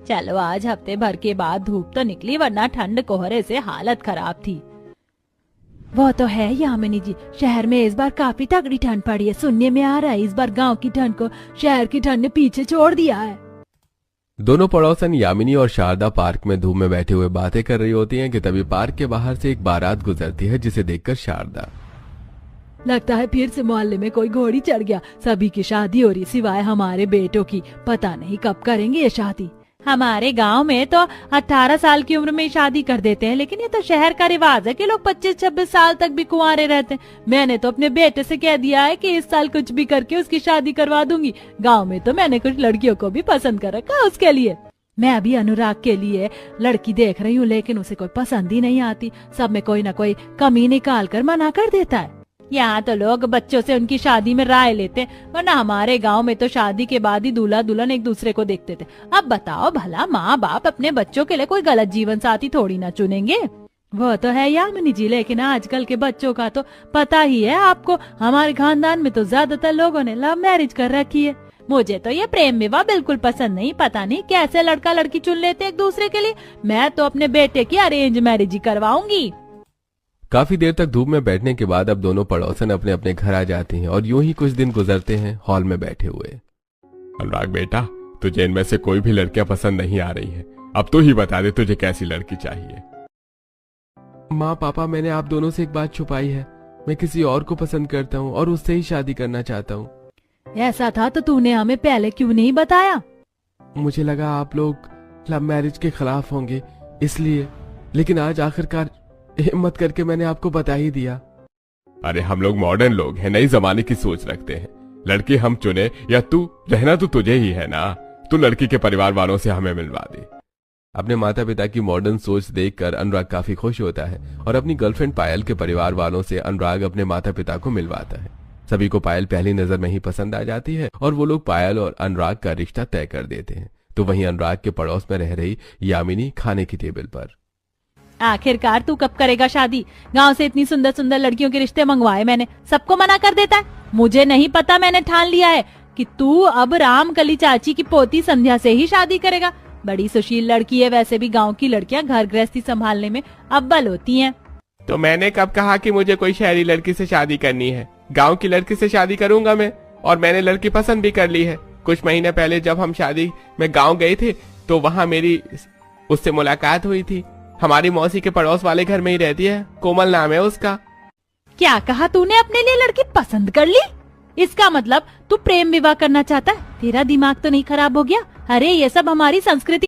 चलो आज हफ्ते भर के बाद धूप तो निकली, वरना ठंड कोहरे से हालत खराब थी। वो तो है यामिनी जी, शहर में इस बार काफी तगड़ी ठंड पड़ी है। सुनने में आ रहा है इस बार गांव की ठंड को शहर की ठंड ने पीछे छोड़ दिया है। दोनों पड़ोसन यामिनी और शारदा पार्क में धूप में बैठे हुए बातें कर रही होती हैं कि तभी पार्क के बाहर से एक बारात गुजरती है, जिसे देखकर शारदा, लगता है फिर से मोहल्ले में कोई घोड़ी चढ़ गया। सभी की शादी हो रही सिवाय हमारे बेटों की। पता नहीं कब करेंगे ये शादी। हमारे गांव में तो 18 साल की उम्र में शादी कर देते हैं, लेकिन ये तो शहर का रिवाज है कि लोग 25-26 साल तक भी कुंवारे रहते हैं। मैंने तो अपने बेटे से कह दिया है कि इस साल कुछ भी करके उसकी शादी करवा दूंगी। गांव में तो मैंने कुछ लड़कियों को भी पसंद कर रखा उसके लिए। मैं अभी अनुराग के लिए लड़की देख रही हूँ, लेकिन उसे कोई पसंद ही नहीं आती। सब में कोई ना कोई कमी निकाल कर मना कर देता है। यहाँ तो लोग बच्चों से उनकी शादी में राय लेते हैं, वरना हमारे गांव में तो शादी के बाद ही दूल्हा दुल्हन एक दूसरे को देखते थे। अब बताओ भला, माँ बाप अपने बच्चों के लिए कोई गलत जीवन साथी थोड़ी ना चुनेंगे। वो तो है यामिनी जी, लेकिन आजकल के बच्चों का तो पता ही है आपको। हमारे खानदान में तो ज्यादातर लोगों ने लव मैरिज कर रखी है। मुझे तो ये प्रेम विवाह बिल्कुल पसंद नहीं। पता नहीं कैसे लड़का लड़की चुन लेते एक दूसरे के लिए। मैं तो अपने बेटे की अरेंज मैरिज ही करवाऊंगी। काफी देर तक धूप में बैठने के बाद अब दोनों पड़ोसन अपने अपने घर आ जाते हैं और यूं ही कुछ दिन गुजरते हैं हॉल में बैठे हुए। अनुराग बेटा, तुझे इनमें से कोई भी लड़कियां पसंद नहीं आ रही हैं। अब तू ही बता दे तुझे कैसी लड़की चाहिए। माँ पापा, मैंने आप दोनों से एक बात छुपाई है। मैं किसी और को पसंद करता हूँ और उससे ही शादी करना चाहता हूँ। ऐसा था तो तूने हमें पहले क्यों नहीं बताया? मुझे लगा आप लोग लव मैरिज के खिलाफ होंगे इसलिए, लेकिन आज आखिरकार हिम्मत करके मैंने आपको बता ही दिया। अरे हम लोग मॉडर्न लोग हैं, नई जमाने की सोच रखते हैं। लड़की हम चुने या तू, रहना तो तुझे ही है ना। तू लड़की के परिवार वालों से हमें मिलवा दे। अपने माता पिता की मॉडर्न सोच देखकर अनुराग काफी खुश होता है और अपनी गर्लफ्रेंड पायल के परिवार वालों से अनुराग अपने माता पिता को मिलवाता है। सभी को पायल पहली नजर में ही पसंद आ जाती है और वो लोग पायल और अनुराग का रिश्ता तय कर देते हैं। तो वहीं अनुराग के पड़ोस में रह रही यामिनी खाने की टेबल पर, आखिरकार तू कब करेगा शादी? गांव से इतनी सुंदर सुंदर लड़कियों के रिश्ते मंगवाए मैंने, सबको मना कर देता है। मुझे नहीं पता, मैंने ठान लिया है कि तू अब रामकली चाची की पोती संध्या से ही शादी करेगा। बड़ी सुशील लड़की है। वैसे भी गांव की लड़कियां घर गृहस्थी संभालने में अव्वल होती हैं। तो मैंने कब कहा कि मुझे कोई शहरी लड़की से शादी करनी है? गाँव की लड़की से शादी करूंगा मैं, और मैंने लड़की पसंद भी कर ली है। कुछ महीने पहले जब हम शादी में गाँव गए थे तो वहाँ मेरी उससे मुलाकात हुई थी। हमारी मौसी के पड़ोस वाले घर में ही रहती है, कोमल नाम है उसका। क्या कहा तूने? अपने लिए लड़की पसंद कर ली? इसका मतलब तू प्रेम विवाह करना चाहता है? तेरा दिमाग तो नहीं खराब हो गया? अरे ये सब हमारी संस्कृति